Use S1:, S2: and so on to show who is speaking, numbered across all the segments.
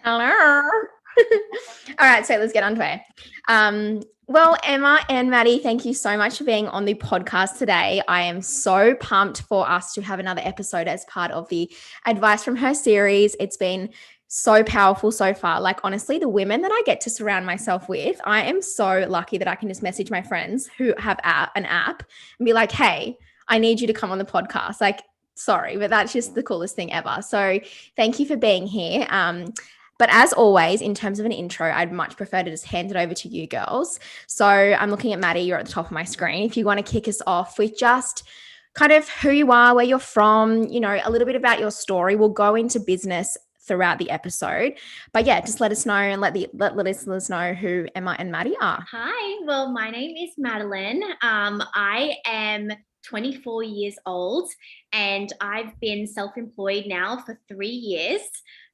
S1: Hello. All right, so let's get on to it. Well, Emma and Mady, thank you so much for being on the podcast today. I am so pumped for us to have another episode as part of the Advice from Her series. It's been so powerful so far. Like, honestly, the women that I get to surround myself with, I am so lucky that I can just message my friends who have an app and be like, hey, I need you to come on the podcast. Like, sorry, but that's just the coolest thing ever. So thank you for being here. But as always, in terms of an intro, I'd much prefer to just hand it over to you girls. So I'm looking at Mady, you're at the top of my screen. If you want to kick us off with just kind of who you are, where you're from, a little bit about your story. We'll go into business throughout the episode. But yeah, just let us know and let listeners know who Emma and Mady are.
S2: Hi, well, my name is Madeline. I am 24 years old and I've been self-employed now for 3 years.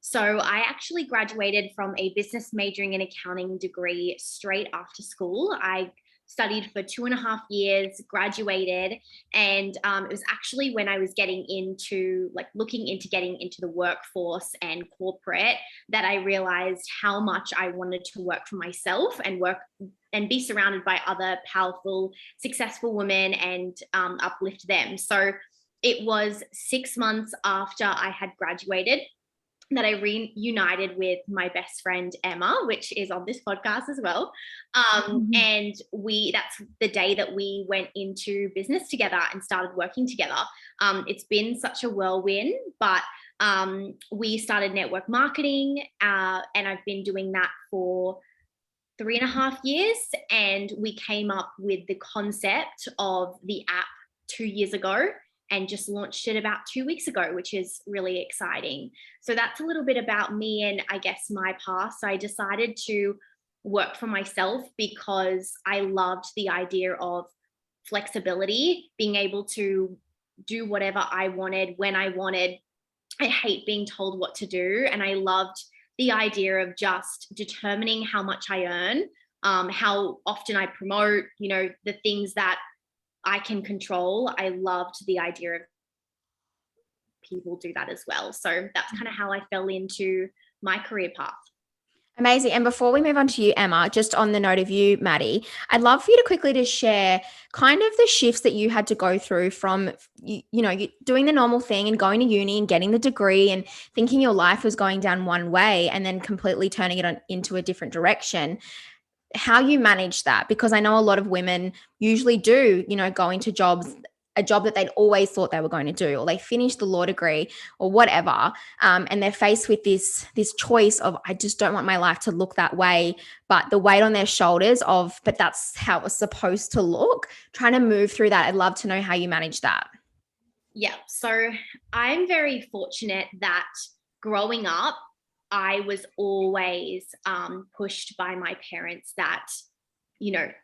S2: So I actually graduated from a business majoring and accounting degree straight after school. I studied for 2.5 years, graduated, and it was actually when I was looking into getting into the workforce and corporate that I realized how much I wanted to work for myself and work and be surrounded by other powerful, successful women and uplift them. So it was 6 months after I had graduated that I reunited with my best friend Emma, which is on this podcast as well. And that's the day that we went into business together and started working together. It's been such a whirlwind, but we started network marketing, and I've been doing that for 3.5 years. And we came up with the concept of the app 2 years ago and just launched it about 2 weeks ago, which is really exciting. So that's a little bit about me and I guess my past. I decided to work for myself because I loved the idea of flexibility, being able to do whatever I wanted when I wanted. I hate being told what to do. And I loved the idea of just determining how much I earn, how often I promote, the things that I can control. I loved the idea of people do that as well. So that's kind of how I fell into my career path.
S1: Amazing. And before we move on to you, Emma, just on the note of you, Mady, I'd love for you to quickly just share kind of the shifts that you had to go through from, doing the normal thing and going to uni and getting the degree and thinking your life was going down one way and then completely turning it into a different direction. How you manage that, because I know a lot of women usually do, go into a job that they'd always thought they were going to do, or they finish the law degree or whatever, and they're faced with this choice of, I just don't want my life to look that way, but the weight on their shoulders of, but that's how it was supposed to look. Trying to move through that, I'd love to know how you manage that.
S2: Yeah, so I'm very fortunate that growing up, I was always pushed by my parents that,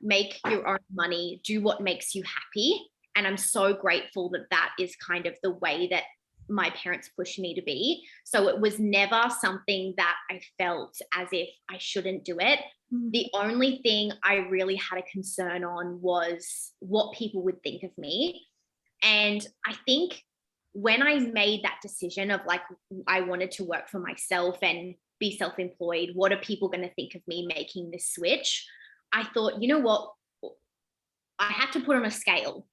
S2: make your own money, do what makes you happy. And I'm so grateful that that is kind of the way that my parents pushed me to be. So it was never something that I felt as if I shouldn't do it. The only thing I really had a concern on was what people would think of me. And I think when I made that decision of like, I wanted to work for myself and be self-employed, what are people going to think of me making this switch? I thought, you know what? I had to put on a scale,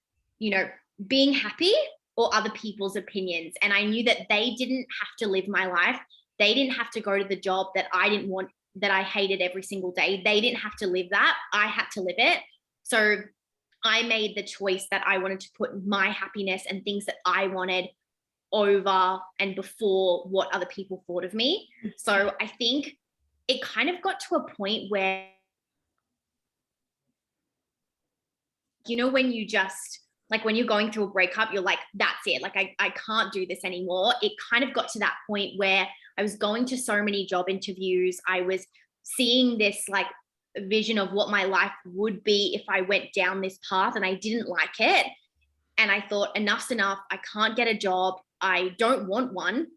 S2: being happy or other people's opinions. And I knew that they didn't have to live my life. They didn't have to go to the job that I didn't want, that I hated every single day. They didn't have to live that. I had to live it. So I made the choice that I wanted to put my happiness and things that I wanted over and before what other people thought of me. So I think it kind of got to a point where, when you just, like when you're going through a breakup, you're like, that's it. Like, I can't do this anymore. It kind of got to that point where I was going to so many job interviews. I was seeing this like vision of what my life would be if I went down this path, and I didn't like it. And I thought, enough's enough. I can't get a job. I don't want one.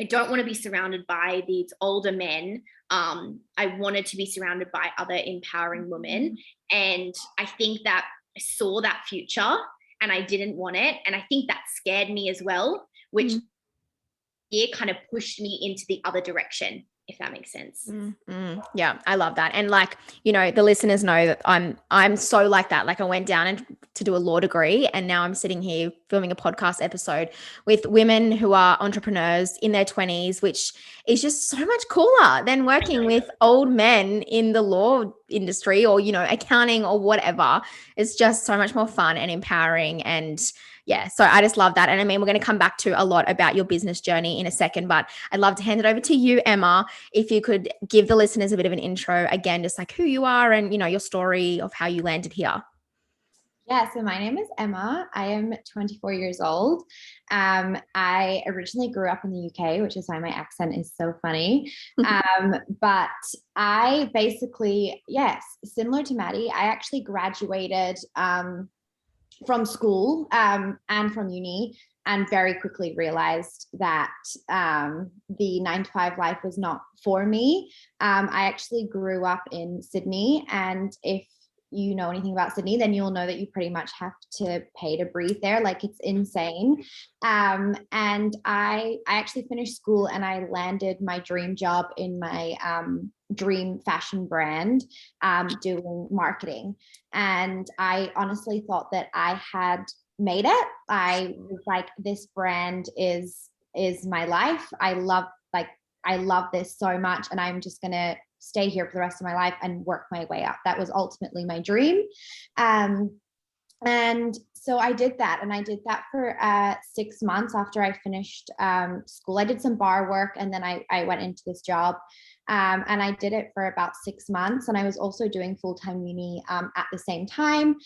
S2: I don't want to be surrounded by these older men. I wanted to be surrounded by other empowering women. And I think that I saw that future and I didn't want it. And I think that scared me as well, which kind of pushed me into the other direction. if that makes sense.
S1: Yeah, I love that. And like, the listeners know that I'm so like that. Like I went down to do a law degree, and now I'm sitting here filming a podcast episode with women who are entrepreneurs in their 20s, which is just so much cooler than working with old men in the law industry or, accounting or whatever. It's just so much more fun and empowering. And yeah, so I just love that. And I mean, we're going to come back to a lot about your business journey in a second, but I'd love to hand it over to you, Emma. If you could give the listeners a bit of an intro, again, just like who you are and, your story of how you landed here.
S3: Yeah, so my name is Emma. I am 24 years old. I originally grew up in the UK, which is why my accent is so funny. But I basically, yes, similar to Mady, I actually graduated from school and from uni, and very quickly realized that the 9 to 5 life was not for me. I actually grew up in Sydney, and if you know anything about Sydney, then you'll know that you pretty much have to pay to breathe there. Like it's insane. And I actually finished school and I landed my dream job in my dream fashion brand, doing marketing. And I honestly thought that I had made it. I was like, this brand is my life. I love this so much, and I'm just gonna stay here for the rest of my life and work my way up. That was ultimately my dream. And so I did that, and I did that for 6 months after I finished school. I did some bar work, and then I went into this job, and I did it for about 6 months. And I was also doing full-time uni at the same time,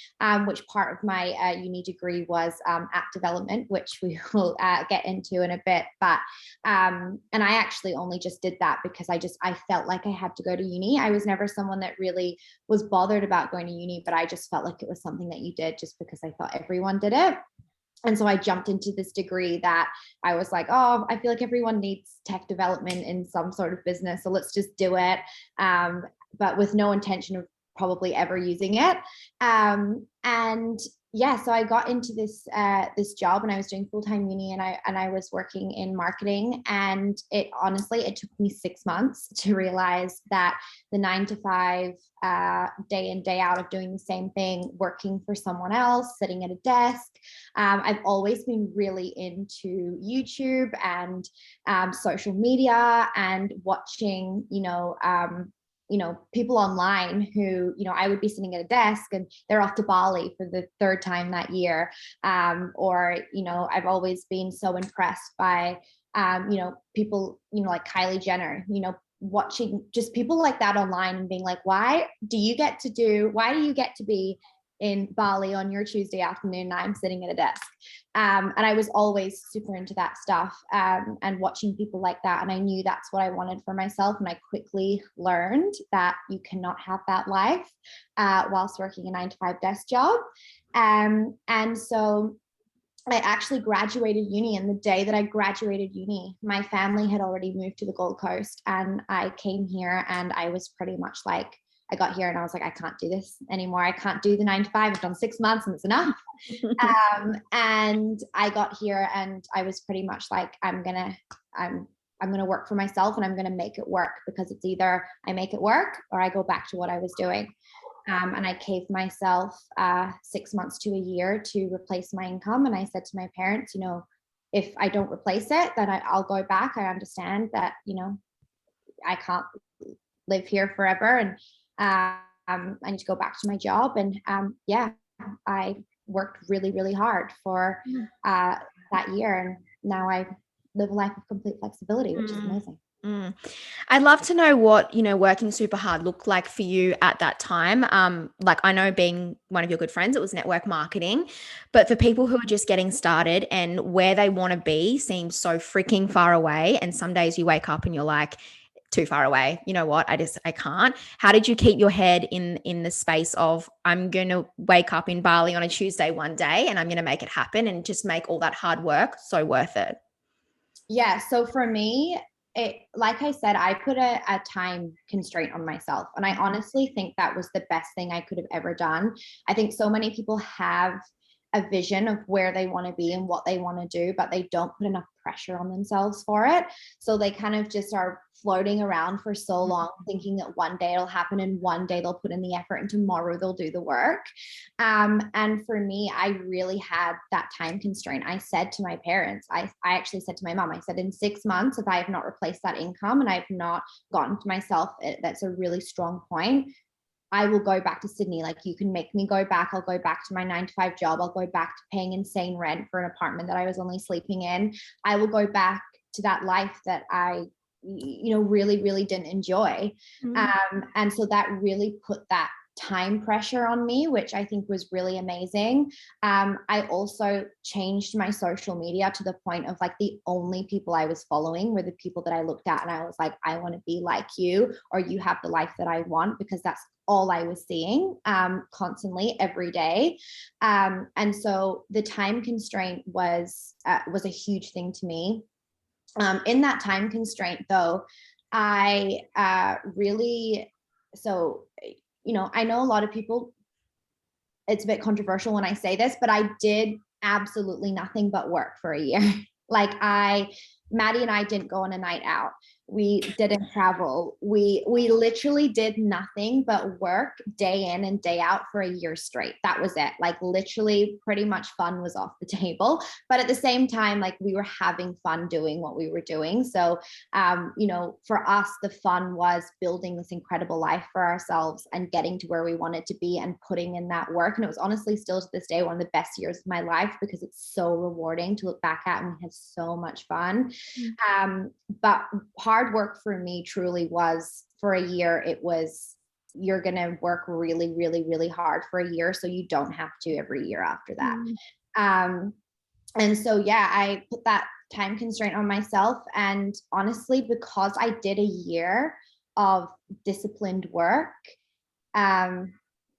S3: which part of my uni degree was app development, which we will get into in a bit. But and I actually only just did that because I felt like I had to go to uni. I was never someone that really was bothered about going to uni, but I just felt like it was something that you did just because I thought everyone did it. And so I jumped into this degree that I was like, oh, I feel like everyone needs tech development in some sort of business, so let's just do it. But with no intention of probably ever using it. And yeah, so I got into this job, and I was doing full-time uni, and I was working in marketing. And it took me 6 months to realize that the 9 to 5 day in, day out of doing the same thing, working for someone else, sitting at a desk. I've always been really into YouTube and social media and watching, people online who, I would be sitting at a desk and they're off to Bali for the 3rd time that year. Or, I've always been so impressed by, people, like Kylie Jenner, watching just people like that online and being like, why do you get to be in Bali on your Tuesday afternoon and I'm sitting at a desk? And I was always super into that stuff, and watching people like that. And I knew that's what I wanted for myself. And I quickly learned that you cannot have that life whilst working a 9 to 5 desk job. And so I actually graduated uni, and the day that I graduated uni, my family had already moved to the Gold Coast, and I came here, and I was pretty much like, I got here and I was like, I can't do this anymore. I can't do the 9 to 5. I've done 6 months and it's enough. And I got here and I was pretty much like, I'm gonna work for myself, and I'm gonna make it work, because it's either I make it work or I go back to what I was doing. And I gave myself 6 months to a year to replace my income. And I said to my parents, if I don't replace it, then I'll go back. I understand that, I can't live here forever, and I need to go back to my job. And I worked really, really hard for that year. And now I live a life of complete flexibility, which is amazing.
S1: I'd love to know what, working super hard looked like for you at that time. Like I know, being one of your good friends, it was network marketing, but for people who are just getting started and where they want to be seems so freaking far away. And some days you wake up and you're like, too far away. You know what? I can't. How did you keep your head in the space of, I'm going to wake up in Bali on a Tuesday one day and I'm going to make it happen, and just make all that hard work so worth it?
S3: Yeah. So for me, like I said, I put a time constraint on myself. And I honestly think that was the best thing I could have ever done. I think so many people have a vision of where they want to be and what they want to do, but they don't put enough pressure on themselves for it. So they kind of just are floating around for so long, thinking that one day it'll happen and one day they'll put in the effort and tomorrow they'll do the work. And for me, I really had that time constraint. I said to my parents, I actually said to my mom, I said, in 6 months, if I have not replaced that income and I've not gotten to myself, that's a really strong point, I will go back to Sydney. Like, you can make me go back. I'll go back to my 9 to 5 job. I'll go back to paying insane rent for an apartment that I was only sleeping in. I will go back to that life that I, really, really didn't enjoy. And so that really put that time pressure on me, which I think was really amazing. I also changed my social media to the point of like the only people I was following were the people that I looked at and I was like, I want to be like you, or you have the life that I want, because that's all I was seeing constantly every day. And so the time constraint was a huge thing to me. In that time constraint though, I really, so I know a lot of people, it's a bit controversial when I say this, but I did absolutely nothing but work for a year. Like Mady and I didn't go on a night out. We didn't travel. We literally did nothing but work day in and day out for a year straight. That was it. Like, literally pretty much fun was off the table. But at the same time, like, we were having fun doing what we were doing. So, for us, the fun was building this incredible life for ourselves and getting to where we wanted to be and putting in that work. And it was honestly still to this day one of the best years of my life, because it's so rewarding to look back at, and we had so much fun. But hard work for me truly was, for a year, it was, you're going to work really, really, really hard for a year, so you don't have to every year after that. And so, yeah, I put that time constraint on myself. And honestly, because I did a year of disciplined work,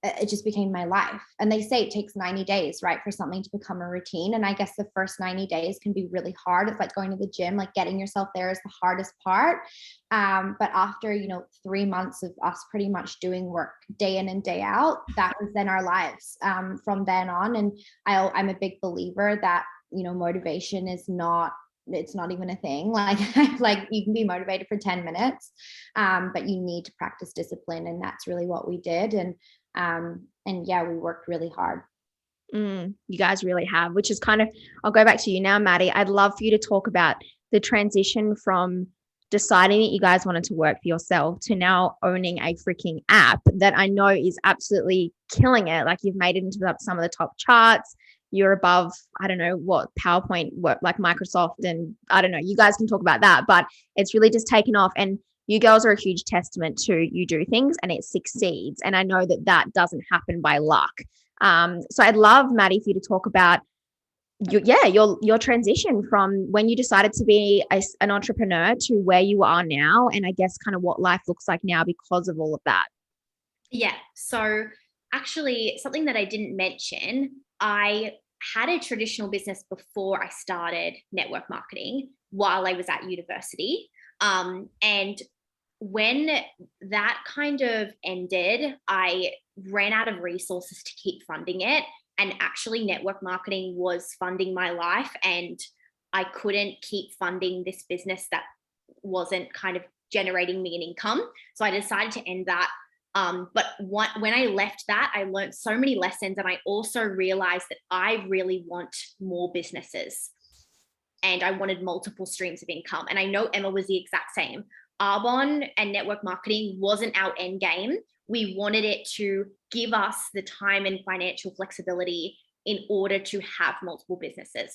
S3: it just became my life. And they say it takes 90 days, right, for something to become a routine. And I guess the first 90 days can be really hard. It's like going to the gym, like getting yourself there is the hardest part. But after, 3 months of us pretty much doing work day in and day out, that was then our lives from then on. And I'm a big believer that, motivation is not, it's not even a thing. Like you can be motivated for 10 minutes, but you need to practice discipline. And that's really what we did. And yeah, we worked really hard.
S1: You guys really have, which is kind of, I'll go back to you now, Mady. I'd love for you to talk about the transition from deciding that you guys wanted to work for yourself to now owning a freaking app that I know is absolutely killing it. Like, you've made it into some of the top charts. You're above, I don't know what PowerPoint work, like Microsoft, and I don't know, you guys can talk about that, but it's really just taken off. And you girls are a huge testament to, you do things and it succeeds. And I know that that doesn't happen by luck. So I'd love, Mady, for you to talk about your transition from when you decided to be an entrepreneur to where you are now, and I guess kind of what life looks like now because of all of that.
S2: Yeah. So actually, something that I didn't mention, I had a traditional business before I started network marketing while I was at university. And when that kind of ended, I ran out of resources to keep funding it. And actually, network marketing was funding my life, and I couldn't keep funding this business that wasn't kind of generating me an income. So I decided to end that. But when I left that, I learned so many lessons. And I also realized that I really want more businesses, and I wanted multiple streams of income. And I know Emma was the exact same. Arbonne and network marketing wasn't our end game. We wanted it to give us the time and financial flexibility in order to have multiple businesses.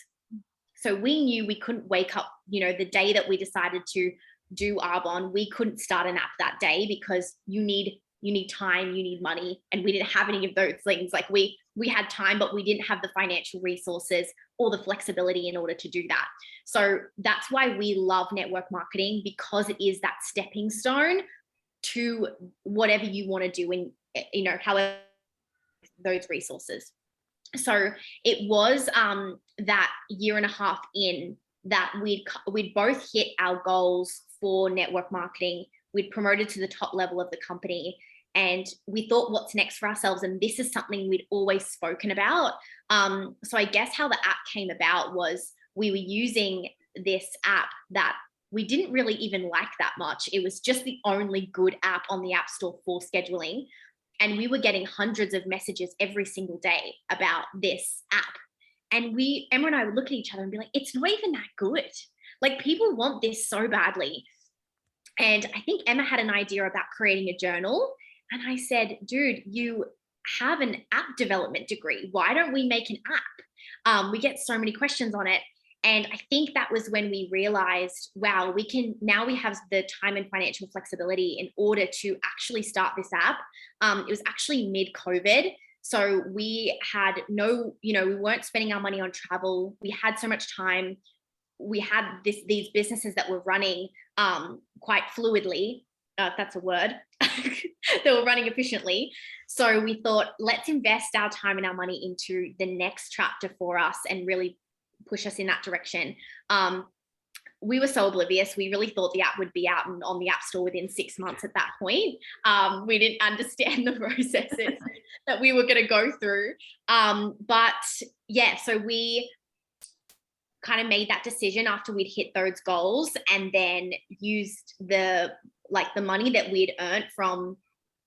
S2: So we knew we couldn't wake up, the day that we decided to do Arbonne, we couldn't start an app that day, because you need time, you need money, and we didn't have any of those things. Like, we had time, but we didn't have the financial resources or the flexibility in order to do that. So that's why we love network marketing, because it is that stepping stone to whatever you want to do in, however those resources. So it was that year and a half in that we'd both hit our goals for network marketing. We'd promoted to the top level of the company, And we thought, what's next for ourselves? And this is something we'd always spoken about. So I guess how the app came about was we were using this app that we didn't really even like that much. It was just the only good app on the App Store for scheduling. And we were getting hundreds of messages every single day about this app. And Emma and I would look at each other and be like, it's not even that good. Like, people want this so badly. And I think Emma had an idea about creating a journal. And I said, dude, you have an app development degree. Why don't we make an app? We get so many questions on it. And I think that was when we realized, wow, now we have the time and financial flexibility in order to actually start this app. It was actually mid-COVID. So we had we weren't spending our money on travel. We had so much time. We had these businesses that were running quite fluidly, if that's a word. They were running efficiently. So we thought, let's invest our time and our money into the next chapter for us and really push us in that direction. We were so oblivious. We really thought the app would be out and on the App Store within 6 months at that point. We didn't understand the processes that we were going to go through. But yeah, so we kind of made that decision after we'd hit those goals, and then used the money that we'd earned from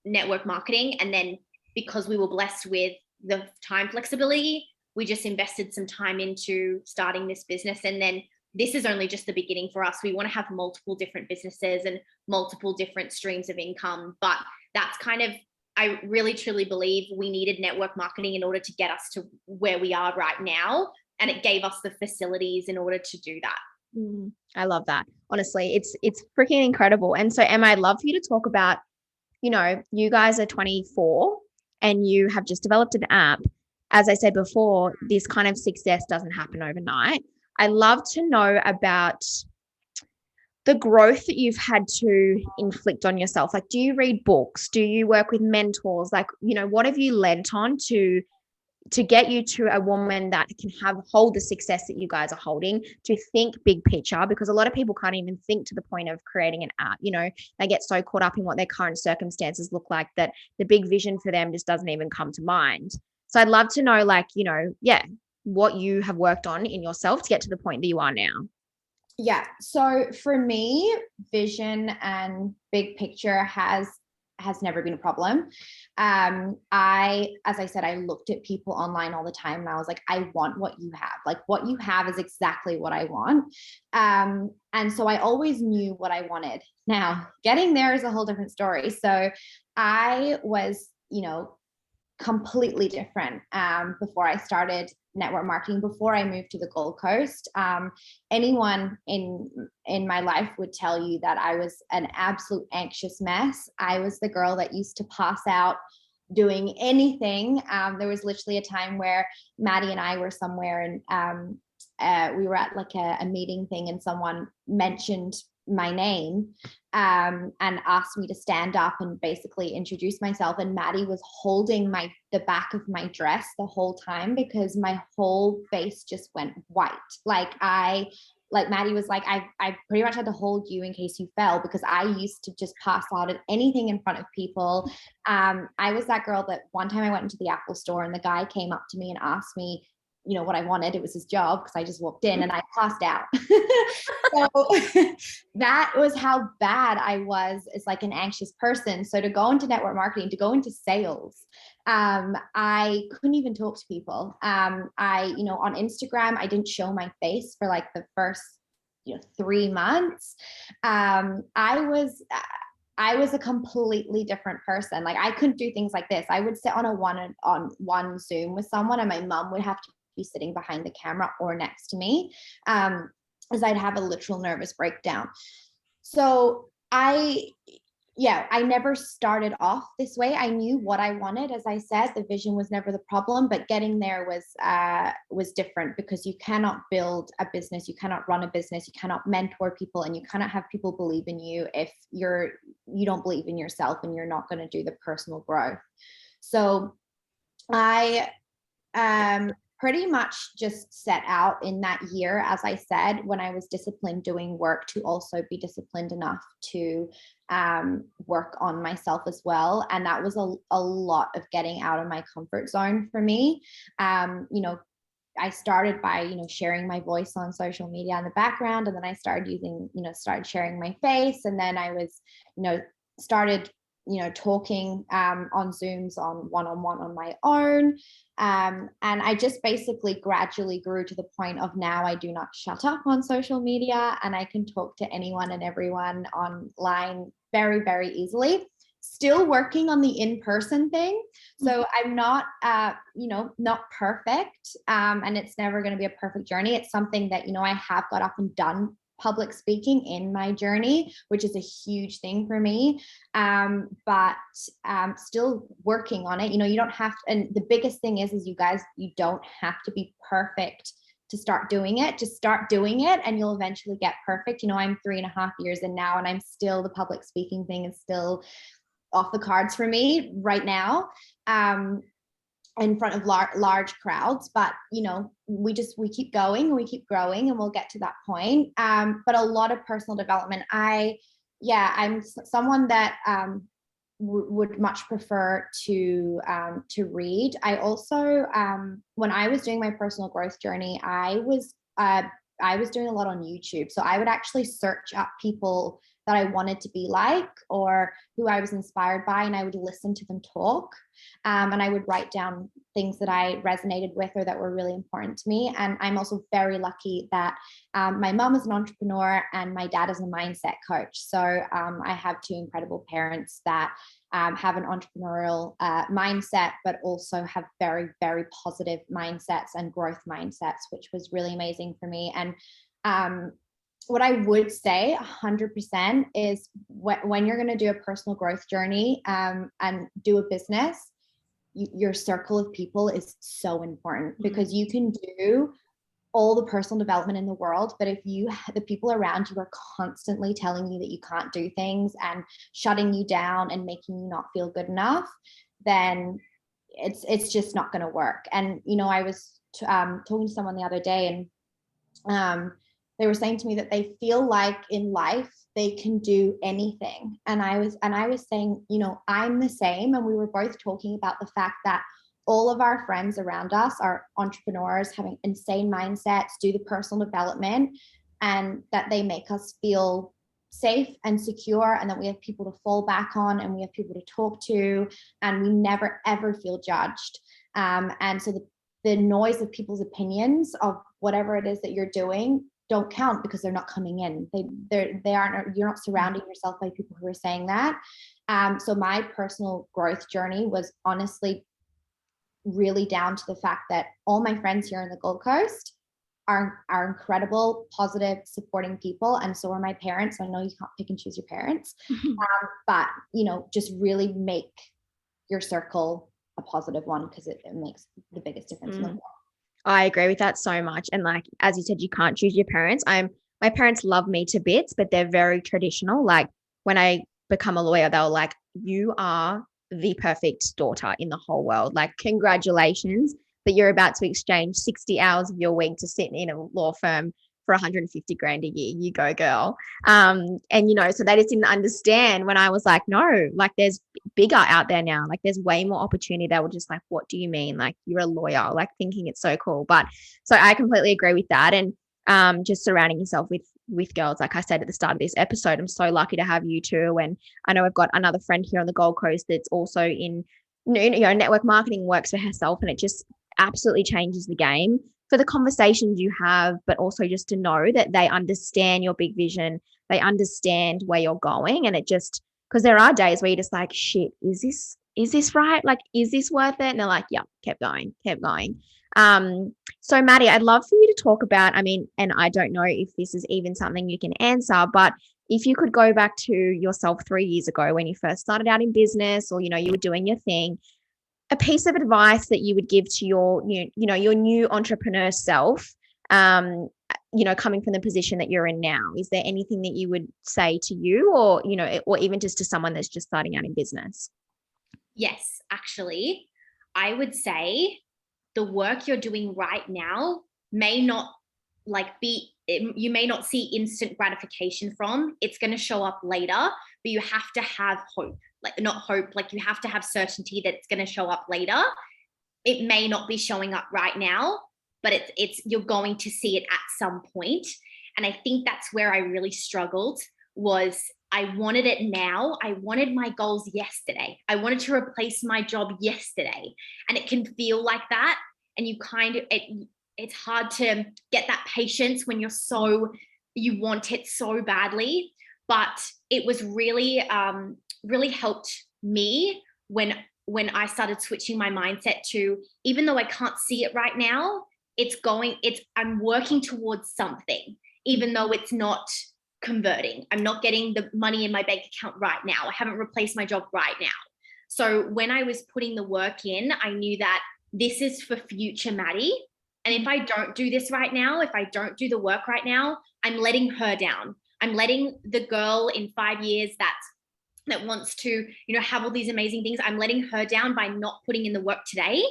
S2: network marketing. And then because we were blessed with the time flexibility, we just invested some time into starting this business. And then this is only just the beginning for us. We want to have multiple different businesses and multiple different streams of income. But that's kind of, I really truly believe we needed network marketing in order to get us to where we are right now. And it gave us the facilities in order to do that.
S1: I love that. Honestly, it's freaking incredible. And so, Emma, I'd love for you to talk about, you guys are 24 and you have just developed an app. As I said before, this kind of success doesn't happen overnight. I'd love to know about the growth that you've had to inflict on yourself. Like, do you read books? Do you work with mentors? Like, what have you lent on to get you to a woman that can hold the success that you guys are holding, to think big picture? Because a lot of people can't even think to the point of creating an app. They get so caught up in what their current circumstances look like that the big vision for them just doesn't even come to mind. So I'd love to know, what you have worked on in yourself to get to the point that you are now.
S3: Yeah. So for me, vision and big picture has never been a problem. As I said, I looked at people online all the time and I was like, I want what you have. Like, what you have is exactly what I want. And so I always knew what I wanted. Now, getting there is a whole different story. So I was, completely different before I started network marketing, before I moved to the Gold Coast. Anyone in my life would tell you that I was an absolute anxious mess. I was the girl that used to pass out doing anything. There was literally a time where Mady and I were somewhere and we were at like a meeting thing, and someone mentioned my name and asked me to stand up and basically introduce myself, and Mady was holding the back of my dress the whole time because my whole face just went white. Like Mady was like, I pretty much had to hold you in case you fell, because I used to just pass out at anything in front of people. I was that girl that one time I went into the Apple store and the guy came up to me and asked me what I wanted. It was his job because I just walked in and I passed out. So that was how bad I was as like an anxious person. So to go into network marketing, to go into sales, I couldn't even talk to people. On Instagram, I didn't show my face for like the first 3 months. I was a completely different person. Like, I couldn't do things like this. I would sit on a one-on-one Zoom with someone and my mom would have to be sitting behind the camera or next to me, as I'd have a literal nervous breakdown. So I never started off this way. I knew what I wanted. As I said, the vision was never the problem, but getting there was different, because you cannot build a business, you cannot run a business, you cannot mentor people, and you cannot have people believe in you if you don't believe in yourself and you're not going to do the personal growth. So I pretty much just set out in that year, as I said, when I was disciplined doing work, to also be disciplined enough to work on myself as well. And that was a lot of getting out of my comfort zone for me. You know, I started by, you know, sharing my voice on social media in the background. And then I started started sharing my face. And then I was, started, talking on Zooms on one-on-one on my own. And I just basically gradually grew to the point of now I do not shut up on social media, and I can talk to anyone and everyone online very, very easily. Still working on the in-person thing. So I'm not, not perfect. And it's never going to be a perfect journey. It's something that, I have got up and done public speaking in my journey, which is a huge thing for me. But still working on it. You don't have to, and the biggest thing is you guys, you don't have to be perfect to start doing it. Just start doing it and you'll eventually get perfect. I'm 3.5 years in now, and I'm still, the public speaking thing is still off the cards for me right now, in front of large crowds. But we keep going and we keep growing, and we'll get to that point. But a lot of personal development. I'm someone that would much prefer to read. I also, when I was doing my personal growth journey, I was doing a lot on YouTube. So I would actually search up people that I wanted to be like, or who I was inspired by, and I would listen to them talk. And I would write down things that I resonated with or that were really important to me. And I'm also very lucky that my mom is an entrepreneur and my dad is a mindset coach. So I have two incredible parents that have an entrepreneurial mindset, but also have very, very positive mindsets and growth mindsets, which was really amazing for me. And what I would say 100% is when you're going to do a personal growth journey and do a business, your circle of people is so important, because you can do all the personal development in the world, but if the people around you are constantly telling you that you can't do things and shutting you down and making you not feel good enough, then it's just not going to work. And I was talking to someone the other day, and they were saying to me that they feel like in life they can do anything. And I was saying, I'm the same. And we were both talking about the fact that all of our friends around us are entrepreneurs, having insane mindsets, do the personal development, and that they make us feel safe and secure, and that we have people to fall back on, and we have people to talk to, and we never, ever feel judged. And so the noise of people's opinions of whatever it is that you're doing don't count, because they're not coming in. They aren't, you're not surrounding yourself by people who are saying that. So my personal growth journey was honestly really down to the fact that all my friends here in the Gold Coast are incredible, positive, supporting people. And so are my parents. I know you can't pick and choose your parents, but just really make your circle a positive one, because it makes the biggest difference in the world.
S1: I agree with that so much. And like, as you said, you can't choose your parents. My parents love me to bits, but they're very traditional. Like when I become a lawyer, they were like, you are the perfect daughter in the whole world. Like, congratulations that you're about to exchange 60 hours of your week to sit in a law firm for 150 grand a year. You go, girl. And so they just didn't understand when I was like, no, like there's bigger out there now. Like there's way more opportunity. They were just like, what do you mean? Like you're a lawyer, like thinking it's so cool. But so I completely agree with that. And just surrounding yourself with girls, like I said at the start of this episode, I'm so lucky to have you too. And I know I've got another friend here on the Gold Coast that's also in, network marketing, works for herself, and it just absolutely changes the game for the conversations you have, but also just to know that they understand your big vision, they understand where you're going. And it just, because there are days where you're just like, shit, is this right? Like, is this worth it? And they're like, yeah, kept going. So Mady, I'd love for you to talk about, and I don't know if this is even something you can answer, but if you could go back to yourself 3 years ago when you first started out in business, or, you were doing your thing, a piece of advice that you would give to your new entrepreneur self, coming from the position that you're in now, is there anything that you would say to you, or, or even just to someone that's just starting out in business?
S2: Yes, actually, I would say the work you're doing right now may not you may not see instant gratification from. It's going to show up later, but you have to have hope, like not hope, like you have to have certainty that it's going to show up later. It may not be showing up right now, but it's you're going to see it at some point. And I think that's where I really struggled. Was I wanted it now. I wanted my goals yesterday. I wanted to replace my job yesterday. And it can feel like that. And you it's hard to get that patience when you want it so badly. But it was really, really helped me when I started switching my mindset to, even though I can't see it right now, I'm working towards something, even though it's not converting. I'm not getting the money in my bank account right now. I haven't replaced my job right now. So when I was putting the work in, I knew that this is for future Mady. And if I don't do this right now, if I don't do the work right now, I'm letting her down. I'm letting the girl in 5 years that wants to, have all these amazing things. I'm letting her down by not putting in the work today.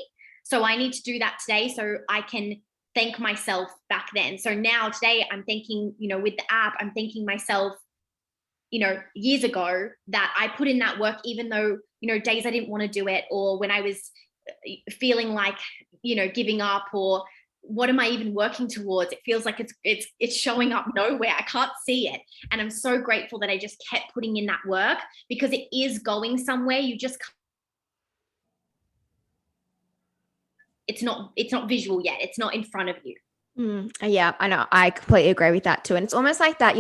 S2: So I need to do that today so I can thank myself back then. So now today I'm thanking, with the app, I'm thanking myself, years ago that I put in that work, even though, days I didn't want to do it, or when I was feeling like, giving up, or what am I even working towards? It feels like it's showing up nowhere. I can't see it. And I'm so grateful that I just kept putting in that work, because it is going somewhere. You just can't. It's not visual yet. It's not in front of you.
S1: Yeah, I know. I completely agree with that too. And it's almost like that,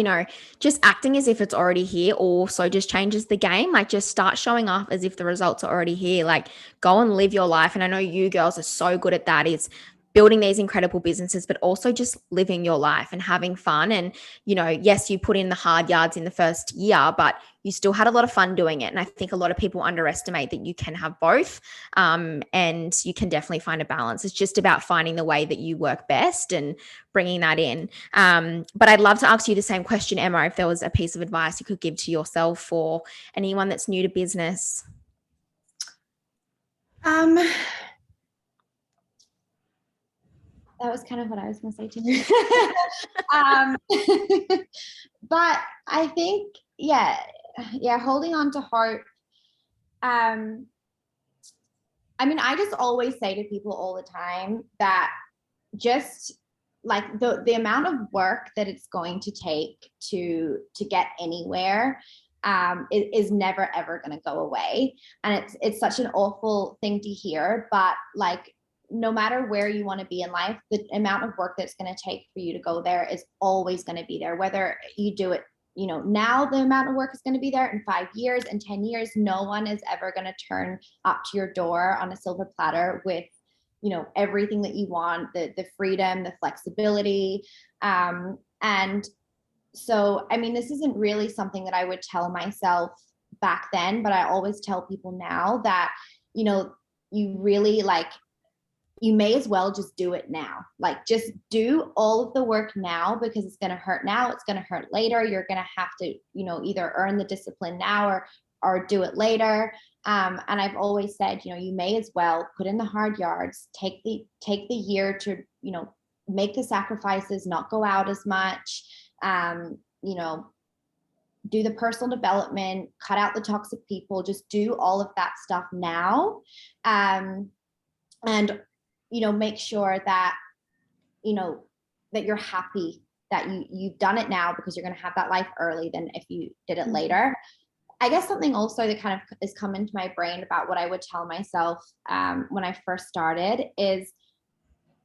S1: just acting as if it's already here also just changes the game. Like, just start showing up as if the results are already here. Like, go and live your life. And I know you girls are so good at that. Is building these incredible businesses, but also just living your life and having fun. And, yes, you put in the hard yards in the first year, but you still had a lot of fun doing it. And I think a lot of people underestimate that you can have both, and you can definitely find a balance. It's just about finding the way that you work best and bringing that in. But I'd love to ask you the same question, Emma, if there was a piece of advice you could give to yourself or anyone that's new to business.
S3: That was kind of what I was going to say too. But I think, holding on to hope. I just always say to people all the time that just like the amount of work that it's going to take to get anywhere is never ever going to go away. And it's such an awful thing to hear, but like, no matter where you want to be in life, the amount of work that's going to take for you to go there is always going to be there. Whether you do it, now the amount of work is going to be there in 5 years, in 10 years, no one is ever going to turn up to your door on a silver platter with, everything that you want, the freedom, the flexibility. And so, this isn't really something that I would tell myself back then, but I always tell people now that, you really you may as well just do it now. Like, just do all of the work now, because it's going to hurt now. It's going to hurt later. You're going to have to, either earn the discipline now or do it later. And I've always said, you may as well put in the hard yards, take the year to, make the sacrifices, not go out as much, do the personal development, cut out the toxic people, just do all of that stuff now. And make sure that, that you're happy that you've done it now, because you're going to have that life early than if you did it later. I guess something also that kind of is come into my brain about what I would tell myself when I first started is,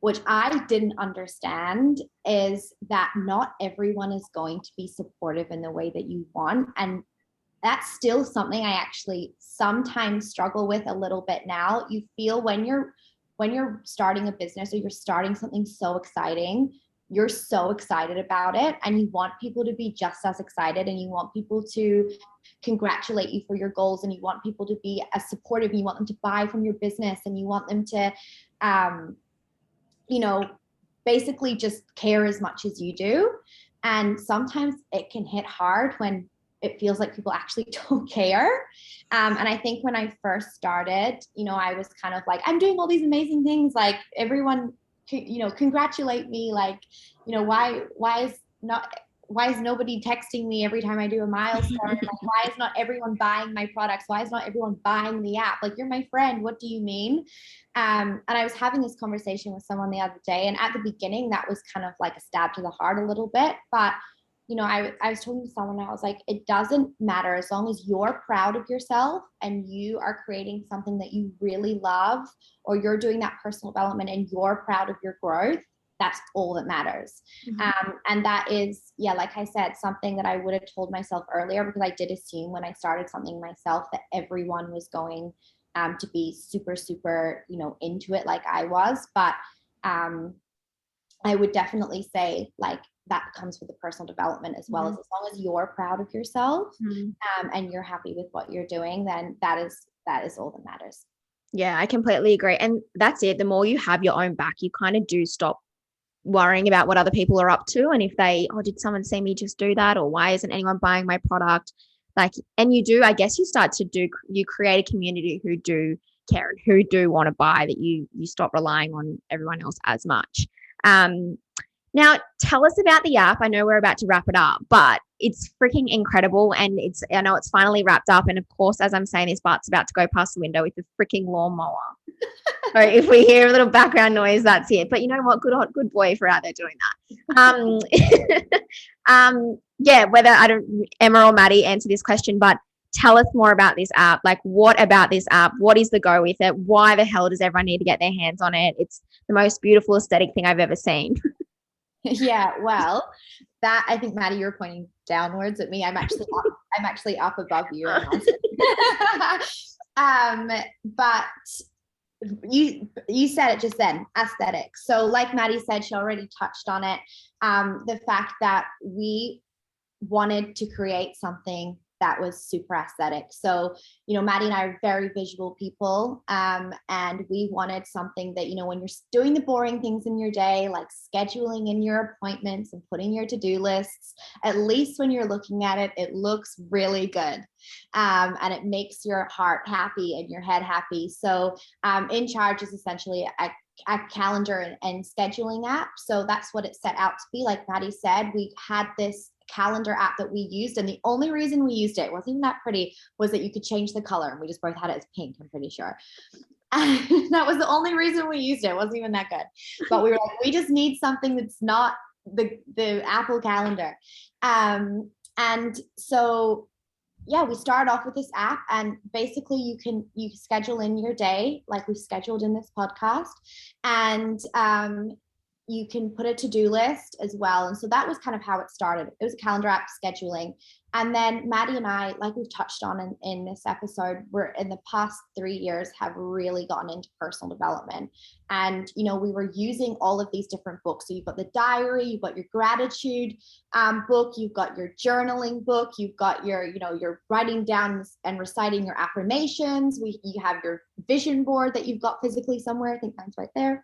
S3: which I didn't understand, is that not everyone is going to be supportive in the way that you want. And that's still something I actually sometimes struggle with a little bit now. You feel when you're starting a business or you're starting something so exciting, you're so excited about it, and you want people to be just as excited, and you want people to congratulate you for your goals, and you want people to be as supportive, and you want them to buy from your business, and you want them to basically just care as much as you do. And sometimes it can hit hard when it feels like people actually don't care. And I think when I first started, I was kind of like, I'm doing all these amazing things, like everyone, congratulate me, like, why is nobody texting me every time I do a milestone? Like, why is not everyone buying my products? Why is not everyone buying the app? Like, you're my friend. What do you mean? And I was having this conversation with someone the other day, and at the beginning, that was kind of like a stab to the heart a little bit. But, I was talking to someone, and I was like, it doesn't matter as long as you're proud of yourself and you are creating something that you really love, or you're doing that personal development and you're proud of your growth. That's all that matters. And that is, like I said, something that I would have told myself earlier, because I did assume when I started something myself that everyone was going to be super, super, into it like I was. But I would definitely say, like, that comes with the personal development as well. As long as you're proud of yourself and you're happy with what you're doing, then that is all that matters.
S1: Yeah, I completely agree. And that's it. The more you have your own back, you kind of do stop worrying about what other people are up to. And if they, did someone see me just do that? Or why isn't anyone buying my product? Like, and I guess you create a community who do care and who do want to buy, that you stop relying on everyone else as much. Now, tell us about the app. I know we're about to wrap it up, but it's freaking incredible. And I know it's finally wrapped up. And of course, as I'm saying this, Bart's about to go past the window with a freaking lawnmower. So if we hear a little background noise, that's it. But you know what? Good boy for out there doing that. Whether Emma or Mady answer this question, but tell us more about this app. Like, what about this app? What is the go with it? Why the hell does everyone need to get their hands on it? It's the most beautiful aesthetic thing I've ever seen.
S3: Yeah, well, that, I think, Mady, you're pointing downwards at me. I'm actually up above you right now. But you said it just then, aesthetics. So like Mady said, she already touched on it. The fact that we wanted to create something that was super aesthetic. So, Mady and I are very visual people. And we wanted something that, when you're doing the boring things in your day, like scheduling in your appointments and putting your to-do lists, at least when you're looking at it, it looks really good. And it makes your heart happy and your head happy. So In Charge is essentially a calendar and scheduling app. So that's what it set out to be. Like Mady said, we had this calendar app that we used, and the only reason we used it wasn't even that pretty, was that you could change the color, and we just both had it as pink, I'm pretty sure. And that was the only reason we used it. It wasn't even that good, but we were like, we just need something that's not the Apple calendar. And so we started off with this app, and basically you schedule in your day like we scheduled in this podcast, and you can put a to-do list as well. And so that was kind of how it started. It was a calendar app, scheduling. And then Mady and I, like we've touched on in this episode, we're in the past 3 years have really gotten into personal development. And, we were using all of these different books. So you've got the diary, you've got your gratitude book, you've got your journaling book, you've got your, you're writing down and reciting your affirmations. You have your vision board that you've got physically somewhere. I think mine's right there.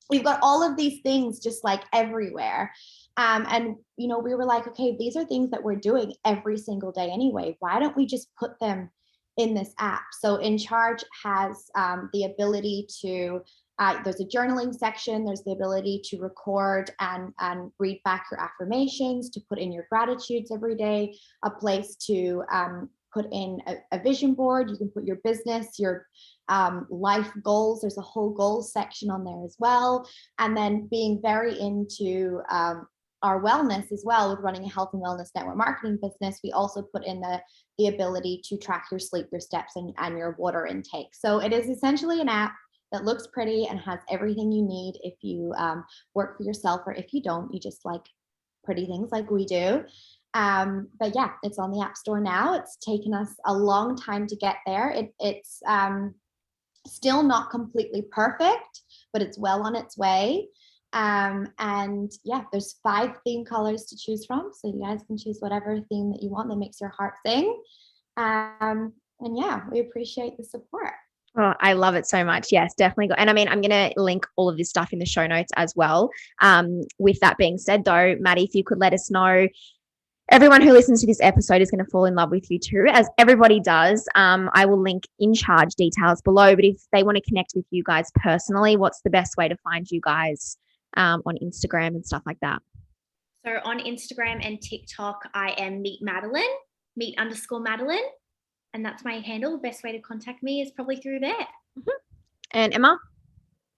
S3: We've got all of these things just like everywhere. And, we were like, okay, these are things that we're doing every single day anyway. Why don't we just put them in this app? So In Charge has the ability to, there's a journaling section. There's the ability to record and read back your affirmations, to put in your gratitudes every day, a place to put in a vision board. You can put your business, your life goals. There's a whole goals section on there as well. And then being very into our wellness as well, with running a health and wellness network marketing business, we also put in the ability to track your sleep, your steps, and your water intake. So it is essentially an app that looks pretty and has everything you need if you work for yourself, or if you don't, you just like pretty things like we do. But yeah, it's on the App Store now. It's taken us a long time to get there. It's still not completely perfect, but it's well on its way. And yeah, there's 5 theme colors to choose from. So you guys can choose whatever theme that you want that makes your heart sing. And yeah, we appreciate the support.
S1: Oh, I love it so much. Yes, definitely. And I mean, I'm going to link all of this stuff in the show notes as well. With that being said, though, Mady, if you could let us know everyone who listens to this episode is going to fall in love with you too, as everybody does. I will link In Charge details below, but if they want to connect with you guys personally, what's the best way to find you guys on Instagram and stuff like that?
S2: So on Instagram and TikTok, I am meet_Madeline. And that's my handle. The best way to contact me is probably through there.
S1: And Emma?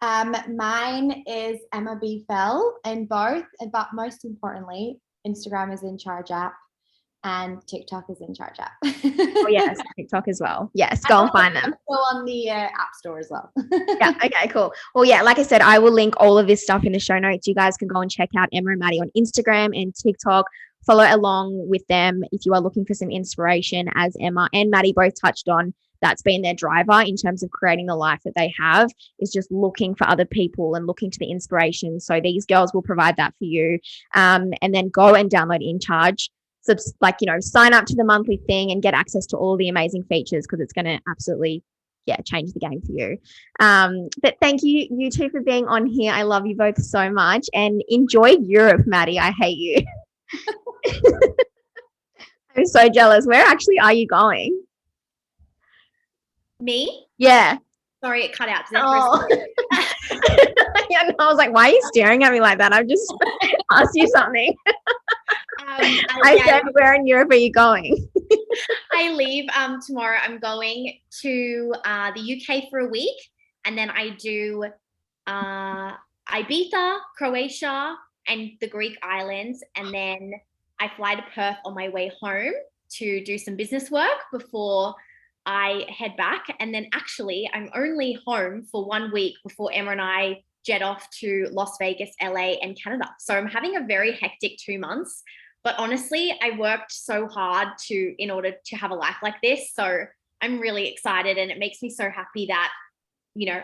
S3: Mine is Emma B. Fell in both, but most importantly, Instagram is In Charge app and TikTok is In Charge app.
S1: Oh yes, TikTok as well. Yes, go and find them.
S3: Go on the app store as well.
S1: Yeah, okay, cool. Well, yeah, like I said, I will link all of this stuff in the show notes. You guys can go and check out Emma and Mady on Instagram and TikTok. Follow along with them if you are looking for some inspiration, as Emma and Mady both touched on. That's been their driver in terms of creating the life that they have, is just looking for other people and looking to the inspiration. So these girls will provide that for you. And then go and download In Charge. So sign up to the monthly thing and get access to all the amazing features, because it's going to absolutely, change the game for you. But thank you two for being on here. I love you both so much, and enjoy Europe, Mady. I hate you. I'm so jealous. Where actually are you going?
S2: Me?
S1: Yeah.
S2: Sorry, it cut out.
S1: Oh. Yeah, no, I was like, why are you staring at me like that? I've just asked you something. I said, where in Europe are you going?
S2: I leave tomorrow. I'm going to the UK for a week, and then I do Ibiza, Croatia, and the Greek islands, and then I fly to Perth on my way home to do some business work before I head back. And then actually I'm only home for 1 week before Emma and I jet off to Las Vegas, LA, and Canada. So I'm having a very hectic 2 months, but honestly, I worked so hard in order to have a life like this. So I'm really excited, and it makes me so happy that,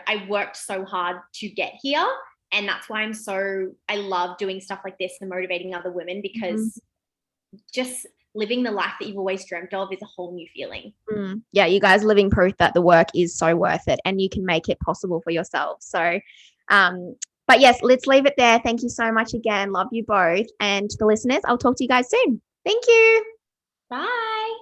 S2: I worked so hard to get here. And that's why I love doing stuff like this and motivating other women, because just living the life that you've always dreamt of is a whole new feeling.
S1: Yeah, you guys are living proof that the work is so worth it and you can make it possible for yourself. So, but yes, let's leave it there. Thank you so much again. Love you both. And to the listeners, I'll talk to you guys soon. Thank you.
S2: Bye.